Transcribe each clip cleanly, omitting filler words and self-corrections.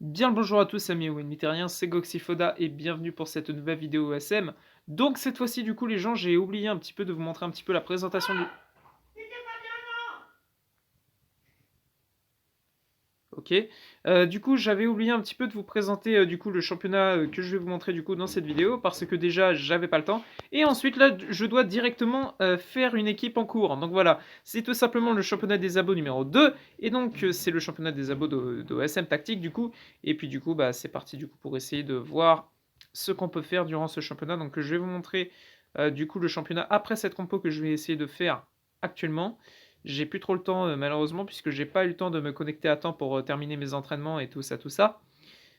Bien le bonjour à tous amis Winmitériens, c'est Goxifoda et bienvenue pour cette nouvelle vidéo ESM. Donc cette fois-ci du coup les gens, j'ai oublié un petit peu de vous montrer un petit peu la présentation du... Ok. Du coup j'avais oublié un petit peu de vous présenter du coup le championnat que je vais vous montrer du coup dans cette vidéo parce que déjà j'avais pas le temps. Et ensuite là je dois directement faire une équipe en cours. Donc voilà, c'est tout simplement le championnat des abos numéro 2. Et donc c'est le championnat des abos de SM Tactique du coup. Et puis du coup bah, c'est parti du coup pour essayer de voir ce qu'on peut faire durant ce championnat. Donc je vais vous montrer du coup le championnat après cette compo que je vais essayer de faire actuellement. J'ai plus trop le temps malheureusement puisque j'ai pas eu le temps de me connecter à temps pour terminer mes entraînements et tout ça, tout ça.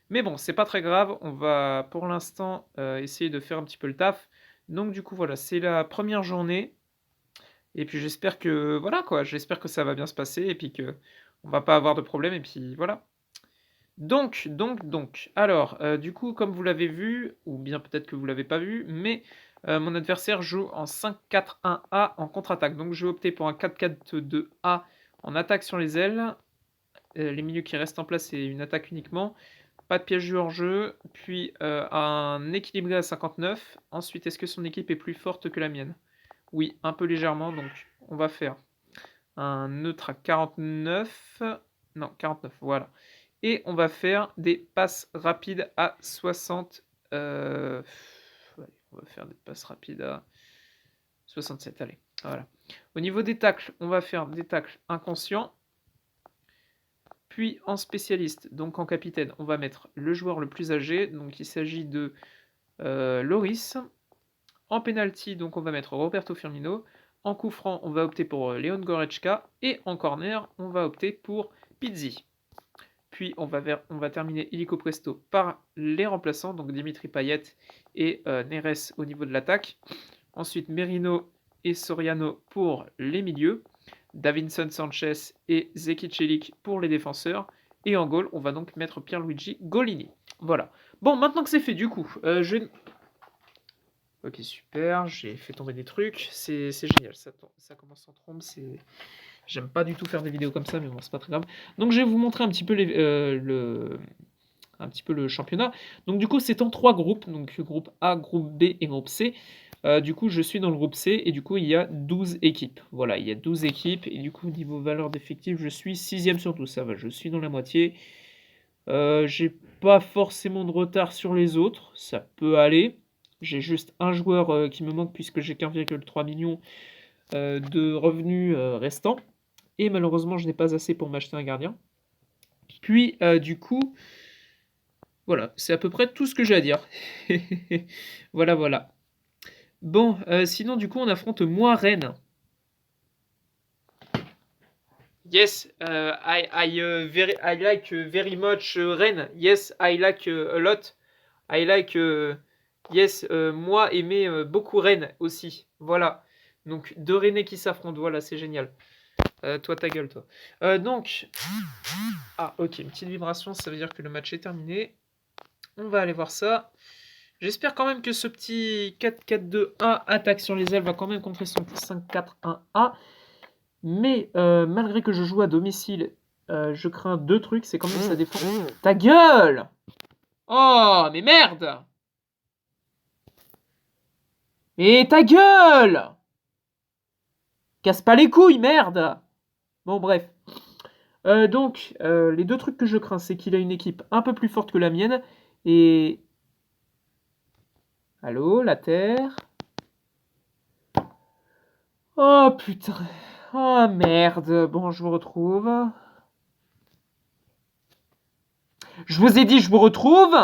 Mais bon, c'est pas très grave. On va pour l'instant essayer de faire un petit peu le taf. Donc du coup voilà, c'est la première journée. Et puis j'espère que voilà quoi, j'espère que ça va bien se passer et puis que on va pas avoir de problème et puis voilà. Donc. Alors, du coup, comme vous l'avez vu, ou bien peut-être que vous l'avez pas vu, mais mon adversaire joue en 5-4-1-A en contre-attaque. Donc je vais opter pour un 4-4-2-A en attaque sur les ailes. Les milieux qui restent en place, c'est une attaque uniquement. Pas de piège du hors-jeu. Puis un équilibré à 59. Ensuite, est-ce que son équipe est plus forte que la mienne? Oui, un peu légèrement. Donc on va faire un neutre à 49. Non, 49, voilà. Et on va faire des passes rapides à 60. Allez, on va faire des passes rapides à 67. Allez, voilà. Au niveau des tacles, on va faire des tacles inconscients. Puis en spécialiste, donc en capitaine, on va mettre le joueur le plus âgé. Donc il s'agit de Loris. En penalty, donc on va mettre Roberto Firmino. En coup franc, on va opter pour Leon Goretzka. Et en corner, on va opter pour Pizzi. Puis on va terminer illico presto par les remplaçants, donc Dimitri Payet et Neres au niveau de l'attaque. Ensuite Merino et Soriano pour les milieux. Davinson Sanchez et Zeki Celik pour les défenseurs. Et en goal, on va donc mettre Pierluigi Golini. Voilà. Bon, maintenant que c'est fait, du coup, je vais... Ok, super, j'ai fait tomber des trucs. C'est génial, ça commence en trombe, c'est... J'aime pas du tout faire des vidéos comme ça, mais bon, c'est pas très grave. Donc je vais vous montrer un petit peu un petit peu le championnat. Donc du coup, c'est en trois groupes, donc groupe A, groupe B et groupe C. Du coup, je suis dans le groupe C et du coup, il y a 12 équipes. Voilà, il y a 12 équipes et du coup, niveau valeur d'effectif, je suis 6ème sur 12. Ça va, je suis dans la moitié. J'ai pas forcément de retard sur les autres, ça peut aller. J'ai juste un joueur qui me manque puisque j'ai qu'1,3 million de revenus restants. Et malheureusement, je n'ai pas assez pour m'acheter un gardien. Puis, du coup, voilà, c'est à peu près tout ce que j'ai à dire. Voilà, voilà. Bon, sinon, du coup, on affronte moi Rennes. Yes, I like very much Rennes. Yes, I like a lot. I like, yes, moi aimer beaucoup Rennes aussi. Voilà. Donc, deux Rennais qui s'affrontent. Voilà, c'est génial. Toi, ta gueule, toi. Donc, ah, ok, une petite vibration, ça veut dire que le match est terminé. On va aller voir ça. J'espère quand même que ce petit 4-4-2-A attaque sur les ailes va quand même contrer son 5-4-1-A. Mais malgré que je joue à domicile, je crains deux trucs. C'est quand même sa défense. Ta gueule! Oh, mais merde! Mais ta gueule! Casse pas les couilles, merde! Bon, bref. Donc, les deux trucs que je crains, c'est qu'il a une équipe un peu plus forte que la mienne. Et... Allô, la Terre? Oh, putain. Oh, merde. Bon, je vous retrouve. Je vous ai dit, je vous retrouve!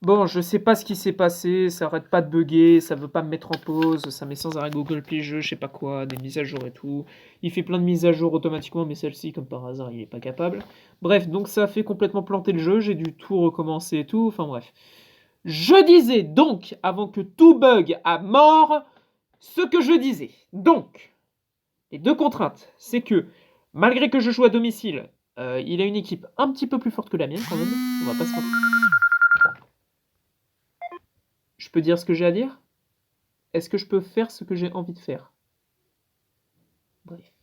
Bon, je sais pas ce qui s'est passé, ça arrête pas de bugger, ça veut pas me mettre en pause, ça met sans arrêt Google Play Jeux, je sais pas quoi, des mises à jour et tout. Il fait plein de mises à jour automatiquement, mais celle-ci, comme par hasard, il est pas capable. Bref, donc ça a fait complètement planter le jeu, j'ai dû tout recommencer et tout, enfin bref. Je disais donc, avant que tout bug à mort, ce que je disais. Donc, les deux contraintes, c'est que, malgré que je joue à domicile, il a une équipe un petit peu plus forte que la mienne quand même, on va pas se mentir. Je peux dire ce que j'ai à dire? Est-ce que je peux faire ce que j'ai envie de faire? Bref.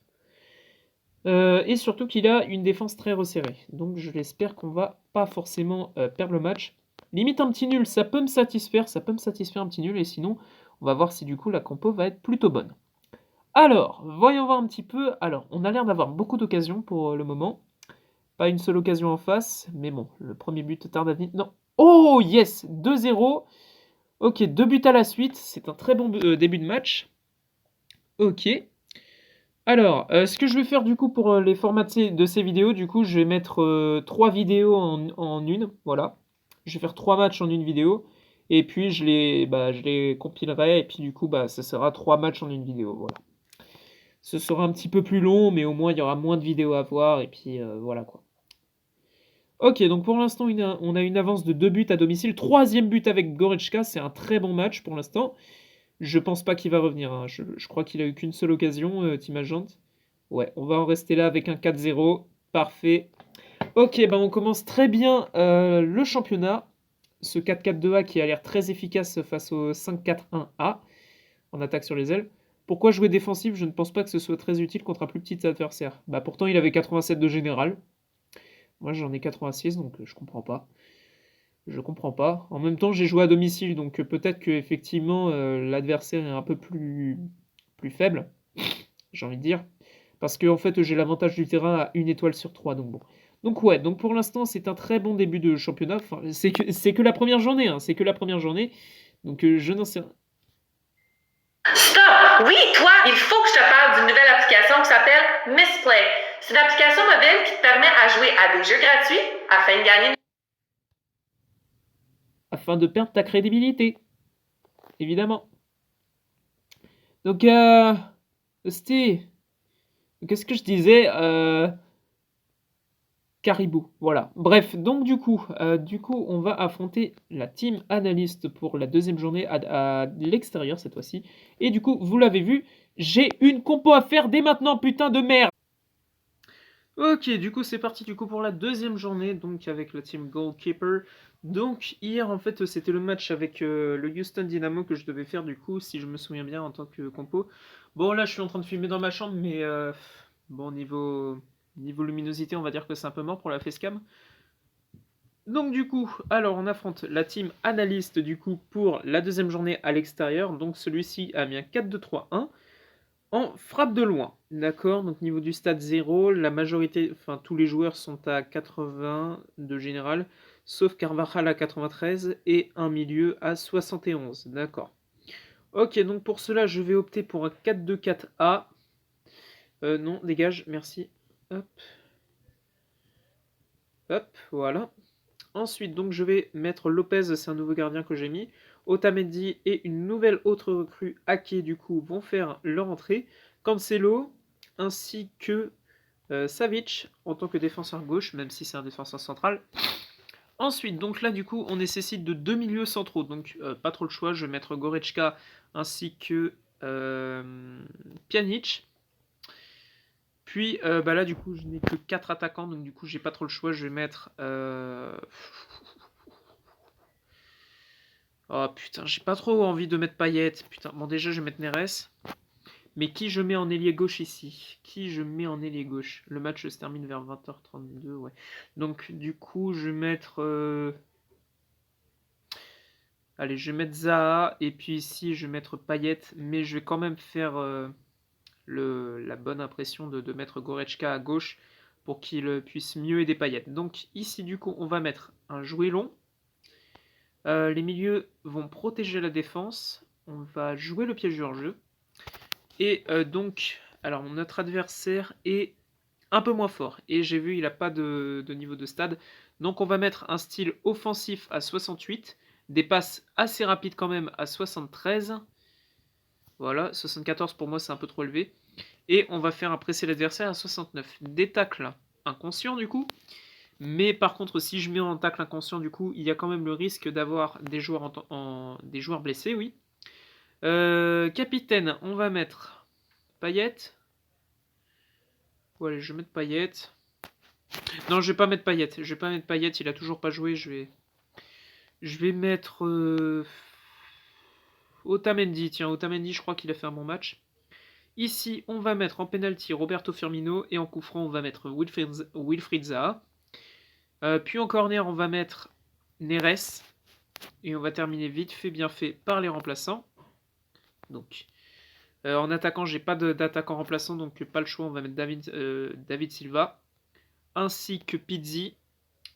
Et surtout qu'il a une défense très resserrée. Donc je l'espère qu'on va pas forcément perdre le match. Limite un petit nul, ça peut me satisfaire, un petit nul, et sinon on va voir si du coup la compo va être plutôt bonne. Alors, voyons voir un petit peu. Alors, on a l'air d'avoir beaucoup d'occasions pour le moment. Pas une seule occasion en face, mais bon, le premier but tarde à venir. Non. Oh yes, 2-0. Ok, 2 buts à la suite, c'est un très bon début de match. Ok. Alors, ce que je vais faire du coup pour les formats de ces vidéos, du coup, je vais mettre 3 vidéos en une, voilà. Je vais faire 3 matchs en une vidéo, et puis je les compilerai, et puis du coup, ça sera 3 matchs en une vidéo, voilà. Ce sera un petit peu plus long, mais au moins il y aura moins de vidéos à voir, et puis voilà quoi. Ok, donc pour l'instant, on a une avance de 2 buts à domicile. Troisième but avec Goretzka, c'est un très bon match pour l'instant. Je pense pas qu'il va revenir, hein. Je crois qu'il a eu qu'une seule occasion, Team Agent. Ouais, on va en rester là avec un 4-0. Parfait. Ok, on commence très bien le championnat. Ce 4-4-2A qui a l'air très efficace face au 5-4-1A en attaque sur les ailes. Pourquoi jouer défensif? Je ne pense pas que ce soit très utile contre un plus petit adversaire. Pourtant, il avait 87 de général. Moi, j'en ai 86, donc je comprends pas. Je comprends pas. En même temps, j'ai joué à domicile, donc peut-être que effectivement l'adversaire est un peu plus faible, j'ai envie de dire. Parce que en fait, j'ai l'avantage du terrain à 1 étoile sur 3, donc bon. Donc ouais, donc pour l'instant, c'est un très bon début de championnat. Enfin, c'est que la première journée, hein, c'est que la première journée. Donc je n'en sais rien. Stop! Oui, toi, il faut que je te parle d'une nouvelle application qui s'appelle Misplay. C'est une application mobile qui te permet à jouer à des jeux gratuits afin de gagner. Afin de perdre ta crédibilité, évidemment. Donc, c'était... Qu'est-ce que je disais Caribou, voilà. Bref, donc du coup, on va affronter la team analyste pour la deuxième journée à l'extérieur cette fois-ci. Et du coup, vous l'avez vu, j'ai une compo à faire dès maintenant, putain de merde. Ok, du coup c'est parti du coup pour la deuxième journée, donc avec la team Goalkeeper. Donc hier en fait c'était le match avec le Houston Dynamo que je devais faire du coup, si je me souviens bien en tant que compo. Bon là je suis en train de filmer dans ma chambre, mais bon niveau luminosité on va dire que c'est un peu mort pour la facecam. Donc du coup, alors on affronte la team analyste du coup pour la deuxième journée à l'extérieur. Donc celui-ci a mis un 4-2-3-1 en frappe de loin. D'accord, donc niveau du stade 0, la majorité, enfin tous les joueurs sont à 80 de général, sauf Carvajal à 93 et un milieu à 71. D'accord. Ok, donc pour cela, je vais opter pour un 4-2-4-A. Non, dégage, merci. Hop. Hop, voilà. Ensuite, donc je vais mettre Lopez, c'est un nouveau gardien que j'ai mis. Otamendi et une nouvelle autre recrue, Ake, du coup, vont faire leur entrée. Cancelo, ainsi que Savic en tant que défenseur gauche, même si c'est un défenseur central. Ensuite, donc là, du coup, on nécessite de 2 milieux centraux. Donc, pas trop le choix. Je vais mettre Goretzka ainsi que Pjanic. Puis là, du coup, je n'ai que 4 attaquants. Donc, du coup, j'ai pas trop le choix. Je vais mettre. Oh putain, j'ai pas trop envie de mettre Payet. Putain, bon, déjà, je vais mettre Neres. Mais qui je mets en ailier gauche ici? Qui je mets en ailier gauche? Le match se termine vers 20h32, ouais. Donc du coup, je vais mettre... Allez, je vais mettre Zaha, et puis ici, je vais mettre Payet, mais je vais quand même faire la bonne impression de mettre Goretzka à gauche pour qu'il puisse mieux aider Payet. Donc ici, du coup, on va mettre un jouet long. Les milieux vont protéger la défense. On va jouer le piège du hors-jeu. Et donc, alors notre adversaire est un peu moins fort. Et j'ai vu, il n'a pas de niveau de stade. Donc on va mettre un style offensif à 68. Des passes assez rapides quand même à 73. Voilà, 74 pour moi c'est un peu trop élevé. Et on va faire un pressé l'adversaire à 69. Des tacles inconscients du coup. Mais par contre, si je mets en tacle inconscient, du coup, il y a quand même le risque d'avoir des joueurs, des joueurs blessés, oui. Capitaine, on va mettre Payet. Bon, allez, je vais mettre Payet. Non, je vais pas mettre Payet. Je vais pas mettre Payet, il a toujours pas joué. Je vais mettre Otamendi. Tiens, Otamendi, je crois qu'il a fait un bon match. Ici, on va mettre en penalty Roberto Firmino et en coup franc, on va mettre Wilfried Zaha. Puis en corner, on va mettre Neres. Et on va terminer vite fait, bien fait par les remplaçants. Donc, en attaquant, j'ai pas d'attaquant remplaçant, donc pas le choix. On va mettre David Silva ainsi que Pizzi.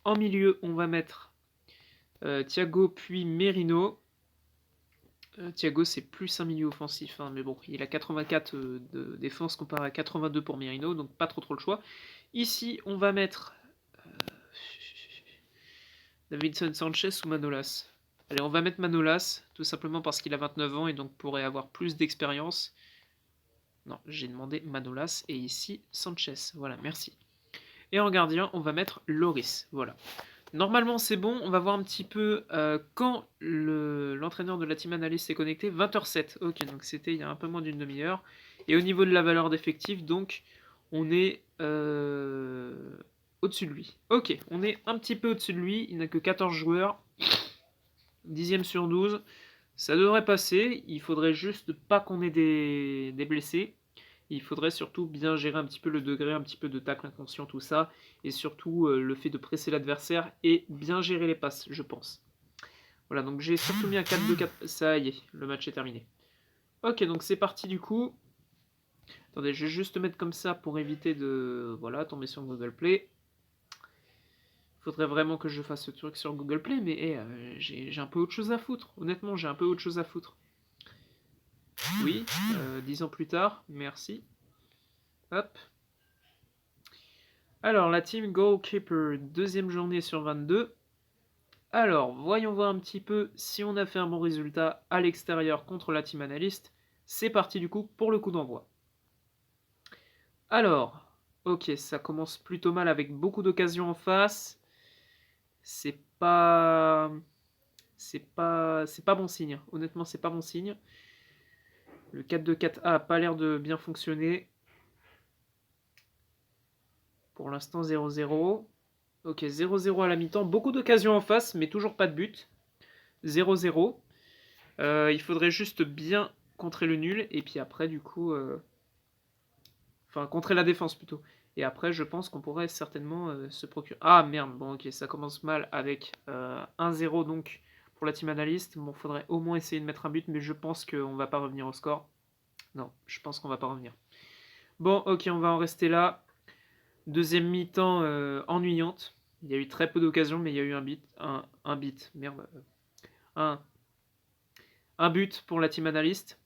En milieu, on va mettre Thiago puis Merino. Thiago, c'est plus un milieu offensif, hein, mais bon, il a 84 de défense comparé à 82 pour Merino, donc pas trop le choix. Ici, on va mettre Davinson Sanchez ou Manolas. Allez, on va mettre Manolas, tout simplement parce qu'il a 29 ans et donc pourrait avoir plus d'expérience. Non, j'ai demandé Manolas et ici Sanchez. Voilà, merci. Et en gardien, on va mettre Loris. Voilà. Normalement, c'est bon. On va voir un petit peu quand l'entraîneur de la Team Analyst s'est connecté. 20h07. Ok, donc c'était il y a un peu moins d'une demi-heure. Et au niveau de la valeur d'effectif, donc, on est au-dessus de lui. Ok, on est un petit peu au-dessus de lui. Il n'a que 14 joueurs. 10e sur 12. Ça devrait passer. Il faudrait juste pas qu'on ait des blessés. Il faudrait surtout bien gérer un petit peu le degré, un petit peu de tacle inconscient, tout ça. Et surtout le fait de presser l'adversaire et bien gérer les passes, je pense. Voilà, donc j'ai surtout mis un 4-2-4. Ça y est, le match est terminé. Ok, donc c'est parti du coup. Attendez, je vais juste mettre comme ça pour éviter de tomber sur Google Play. Faudrait vraiment que je fasse ce truc sur Google Play, mais j'ai un peu autre chose à foutre. Honnêtement, j'ai un peu autre chose à foutre. Oui, 10 ans plus tard, merci. Hop. Alors, la team Goalkeeper, deuxième journée sur 22. Alors, voyons voir un petit peu si on a fait un bon résultat à l'extérieur contre la team Analyst. C'est parti du coup pour le coup d'envoi. Alors, ok, ça commence plutôt mal avec beaucoup d'occasions en face. C'est pas bon signe. Honnêtement, c'est pas bon signe. Le 4-2-4A a pas l'air de bien fonctionner. Pour l'instant, 0-0. Ok, 0-0 à la mi-temps. Beaucoup d'occasions en face, mais toujours pas de but. 0-0. Il faudrait juste bien contrer le nul. Et puis après, du coup... Enfin, contrer la défense plutôt. Et après, je pense qu'on pourrait certainement se procurer... Ah, merde. Bon, ok, ça commence mal avec 1-0 donc pour la team analyste. Bon, faudrait au moins essayer de mettre un but, mais je pense qu'on va pas revenir au score. Non, je pense qu'on va pas revenir. Bon, ok, on va en rester là. Deuxième mi-temps ennuyante. Il y a eu très peu d'occasions, mais il y a eu un but. Merde. Un but pour la team analyste.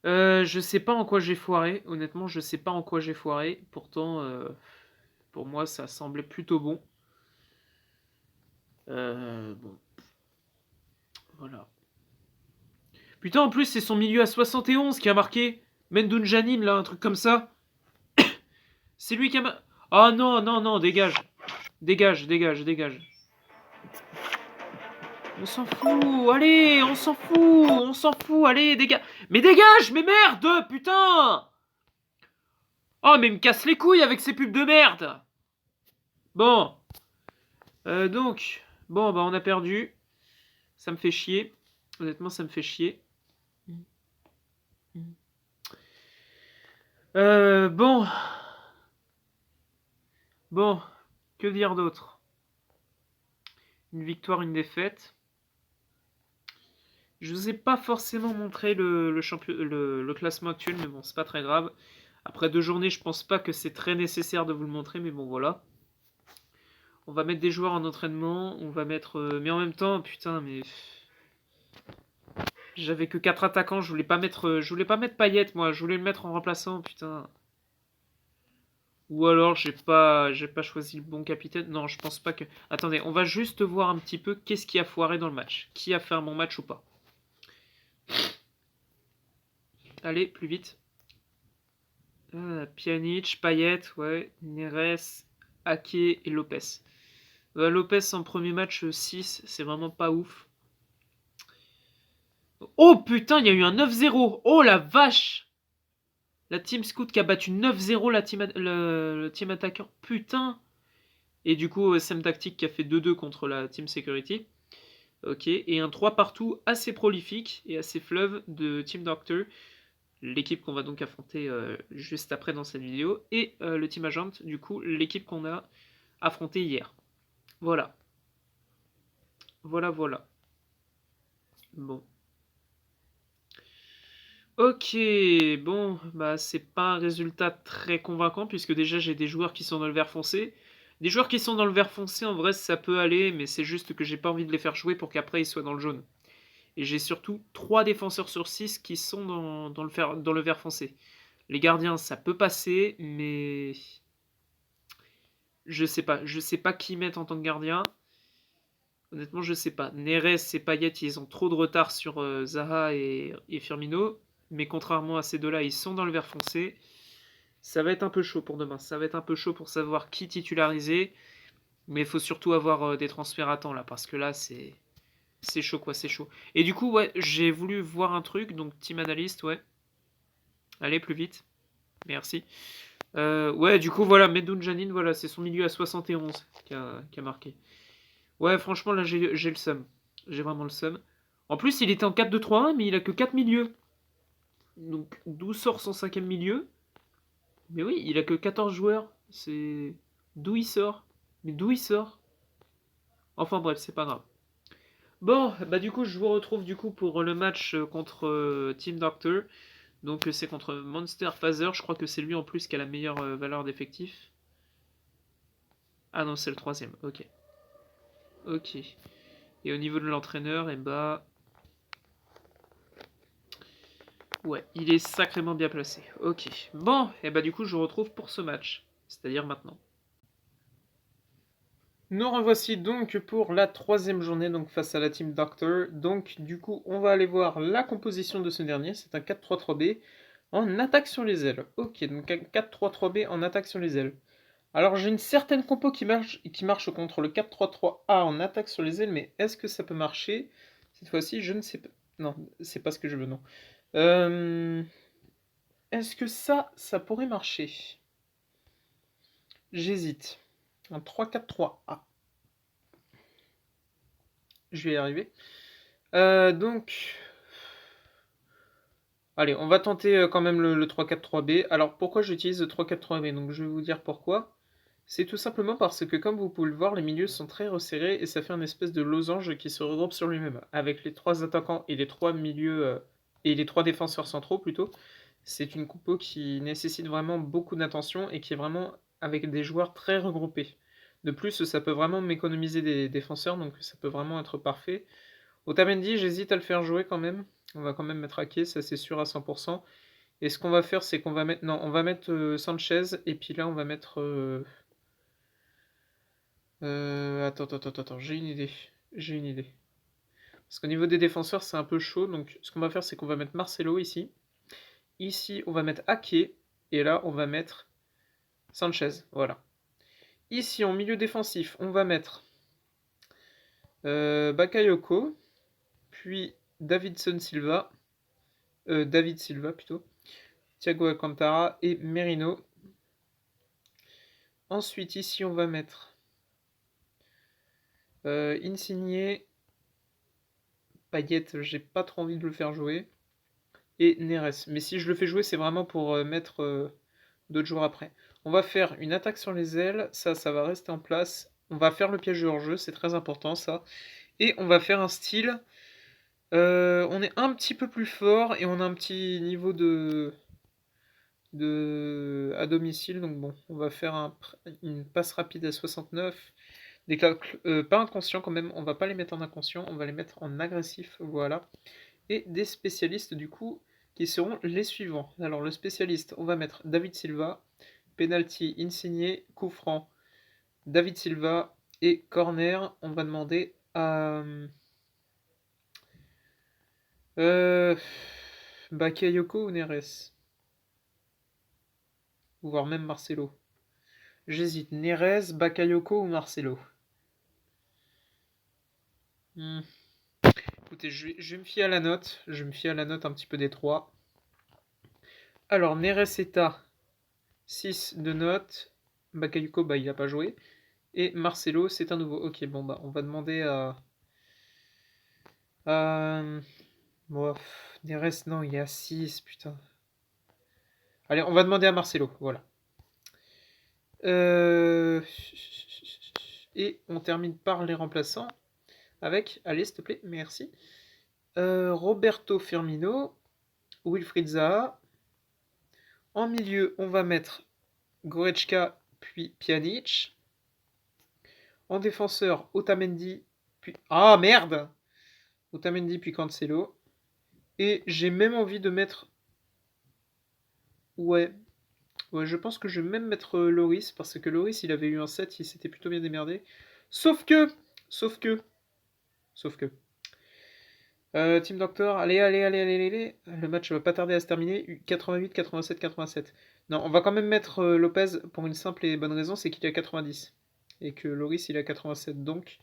Je sais pas en quoi j'ai foiré. Honnêtement, je sais pas en quoi j'ai foiré. Pourtant, pour moi, ça semblait plutôt bon. Bon. Voilà. Putain, en plus, c'est son milieu à 71 qui a marqué. Mendoun Janin, là, un truc comme ça. C'est lui qui a marqué. Oh non, non, non, dégage. Dégage. On s'en fout, allez, on s'en fout, allez, dégage. Mais dégage, mais merde, putain. Oh, mais il me casse les couilles avec ces pubs de merde. Bon. Donc, bon, bah on a perdu. Ça me fait chier. Honnêtement, ça me fait chier. Bon. Bon, que dire d'autre? Une victoire, une défaite. Je vous ai pas forcément montré le classement actuel, mais bon, c'est pas très grave. Après 2 journées, je pense pas que c'est très nécessaire de vous le montrer, mais bon, voilà. On va mettre des joueurs en entraînement, on va mettre... mais en même temps, putain, mais... J'avais que 4 attaquants, je voulais pas mettre Payet, moi, je voulais le mettre en remplaçant, putain. Ou alors j'ai pas choisi le bon capitaine. Non, je pense pas que... Attendez, on va juste voir un petit peu qu'est-ce qui a foiré dans le match. Qui a fait un bon match ou pas. Allez, plus vite. Pjanic, Payet, ouais, Neres, Ake et Lopez. Lopez en premier match 6, c'est vraiment pas ouf. Oh putain, il y a eu un 9-0. Oh la vache. La team scout qui a battu 9-0 le team attaquant. Putain. Et du coup, Sam Tactic qui a fait 2-2 contre la team security. Ok, et un 3 partout assez prolifique et assez fleuve de Team Doctor. l'équipe qu'on va donc affronter juste après dans cette vidéo, et le Team Agent, du coup, l'équipe qu'on a affrontée hier. Voilà. Voilà. Bon. Ok, bon, bah c'est pas un résultat très convaincant, puisque déjà j'ai des joueurs qui sont dans le vert foncé. Des joueurs qui sont dans le vert foncé, en vrai, ça peut aller, mais c'est juste que j'ai pas envie de les faire jouer pour qu'après ils soient dans le jaune. Et j'ai surtout 3 défenseurs sur 6 qui sont dans le vert foncé. Les gardiens, ça peut passer, mais je sais pas. Je sais pas qui mettre en tant que gardien. Honnêtement, je sais pas. Neres et Payet, ils ont trop de retard sur Zaha et Firmino. Mais contrairement à ces deux-là, ils sont dans le vert foncé. Ça va être un peu chaud pour demain. Ça va être un peu chaud pour savoir qui titulariser. Mais il faut surtout avoir des transferts à temps là. Parce que là, c'est chaud quoi, c'est chaud. Et du coup, ouais, j'ai voulu voir un truc. Donc, team analyst, ouais. Allez, plus vite. Merci. Ouais, du coup, voilà, Medoun Janine, voilà, c'est son milieu à 71 qui a marqué. Ouais, franchement, là, j'ai le seum. J'ai vraiment le seum. En plus, il était en 4-2-3-1, mais il a que 4 milieux. Donc, d'où sort son cinquième milieu? Mais oui, il a que 14 joueurs. C'est. D'où il sort? Mais d'où il sort? Enfin bref, c'est pas grave. Bon, bah du coup, je vous retrouve du coup pour le match contre Team Doctor. Donc c'est contre Monster Phaser, je crois que c'est lui en plus qui a la meilleure valeur d'effectif. Ah non, c'est le troisième, ok. Ok. Et au niveau de l'entraîneur, et bah... Ouais, il est sacrément bien placé. Ok. Bon, et bah du coup, je vous retrouve pour ce match. C'est-à-dire maintenant. Nous revoici donc pour la troisième journée donc face à la Team Doctor. Donc du coup, on va aller voir la composition de ce dernier. C'est un 4-3-3-B en attaque sur les ailes. Ok, donc un 4-3-3-B en attaque sur les ailes. Alors j'ai une certaine compo qui marche contre le 4-3-3-A en attaque sur les ailes, mais est-ce que ça peut marcher? Cette fois-ci, je ne sais pas. Non, c'est pas ce que je veux, non. Est-ce que ça pourrait marcher? J'hésite. Un 3-4-3-A. Je vais y arriver. Donc... Allez, on va tenter quand même le 3-4-3-B. Alors pourquoi j'utilise le 3-4-3-B? Donc je vais vous dire pourquoi. C'est tout simplement parce que comme vous pouvez le voir, les milieux sont très resserrés et ça fait une espèce de losange qui se regroupe sur lui-même. Avec les 3 attaquants et les 3 milieux et les 3 défenseurs centraux plutôt, c'est une compo qui nécessite vraiment beaucoup d'attention et qui est vraiment avec des joueurs très regroupés. De plus, ça peut vraiment m'économiser des défenseurs, donc ça peut vraiment être parfait. Otamendi, j'hésite à le faire jouer quand même. On va quand même mettre Ake, ça c'est sûr à 100%. Et ce qu'on va faire, c'est qu'on va mettre... Non, on va mettre Sanchez, et puis là on va mettre... attends, j'ai une idée. J'ai une idée. Parce qu'au niveau des défenseurs, c'est un peu chaud. Donc, ce qu'on va faire, c'est qu'on va mettre Marcelo ici. Ici, on va mettre Ake. Et là, on va mettre Sanchez. Voilà. Ici, en milieu défensif, on va mettre Bakayoko. Puis Davidson Silva. David Silva, plutôt. Thiago Alcantara et Merino. Ensuite, ici, on va mettre Insigne. Payet, j'ai pas trop envie de le faire jouer. Et Neres. Mais si je le fais jouer, c'est vraiment pour mettre d'autres joueurs après. On va faire une attaque sur les ailes. Ça va rester en place. On va faire le piège de hors-jeu, c'est très important ça. Et on va faire un style. On est un petit peu plus fort et on a un petit niveau à domicile. Donc bon, on va faire une passe rapide à 69. Des pas inconscients quand même, on va pas les mettre en inconscient, on va les mettre en agressif, voilà. Et des spécialistes du coup qui seront les suivants. Alors le spécialiste, on va mettre David Silva, penalty Insigne, coup franc David Silva et corner, on va demander à Bakayoko ou Neres, voire même Marcelo. J'hésite, Neres, Bakayoko ou Marcelo. Écoutez, je vais me fier à la note. Je me fie à la note un petit peu des trois. Alors, Neres est à 6 de note. Bakayoko, bah, il n'a pas joué. Et Marcelo, c'est un nouveau. Ok, bon, bah, on va demander à... Bon, Neres, non, il est à 6, putain. Allez, on va demander à Marcelo, voilà. Et on termine par les remplaçants avec, allez s'il te plaît, merci. Roberto Firmino, Wilfried Zaha. En milieu, on va mettre Goretzka puis Pjanic. En défenseur, Otamendi puis... Ah merde! Otamendi puis Cancelo. Et j'ai même envie de mettre... Ouais, je pense que je vais même mettre Loris, parce que Loris, il avait eu un set, il s'était plutôt bien démerdé. Sauf que... Team Doctor, allez. Le match va pas tarder à se terminer. 88, 87, 87. Non, on va quand même mettre Lopez pour une simple et bonne raison, c'est qu'il est à 90. Et que Loris, il est à 87. Donc,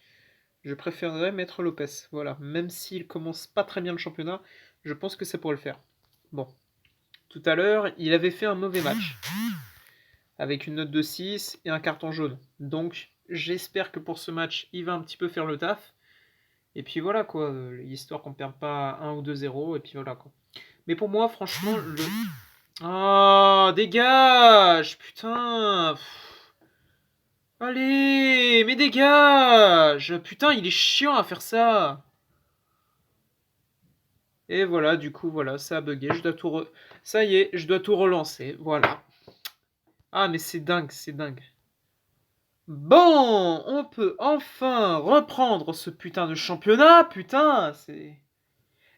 je préférerais mettre Lopez. Voilà, même s'il commence pas très bien le championnat, je pense que ça pourrait le faire. Bon, tout à l'heure, il avait fait un mauvais match. Avec une note de 6 et un carton jaune. Donc, j'espère que pour ce match, il va un petit peu faire le taf. Et puis voilà quoi, histoire qu'on ne perde pas 1 ou 2-0, et puis voilà quoi. Mais pour moi, franchement, le... Oh, dégage! Putain! Allez, mais dégage! Putain, il est chiant à faire ça! Et voilà, du coup, voilà, ça a bugué, je dois tout Ça y est, je dois tout relancer, voilà. Ah, mais c'est dingue, c'est dingue. Bon, on peut enfin reprendre ce putain de championnat, putain, c'est...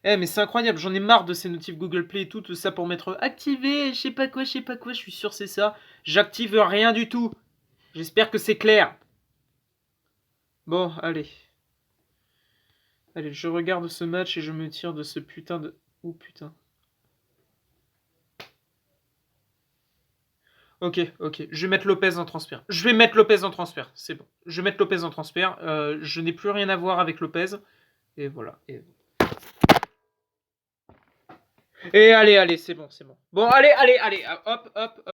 Eh mais c'est incroyable, j'en ai marre de ces notifs Google Play et tout ça pour mettre activé, je sais pas quoi, je suis sûr c'est ça. J'active rien du tout. J'espère que c'est clair. Bon, allez. Allez, je regarde ce match et je me tire de ce putain de... Oh putain. Ok, je vais mettre Lopez en transfert. C'est bon. Je vais mettre Lopez en transfert. Je n'ai plus rien à voir avec Lopez. Et voilà. Et allez, c'est bon. Bon, allez, hop.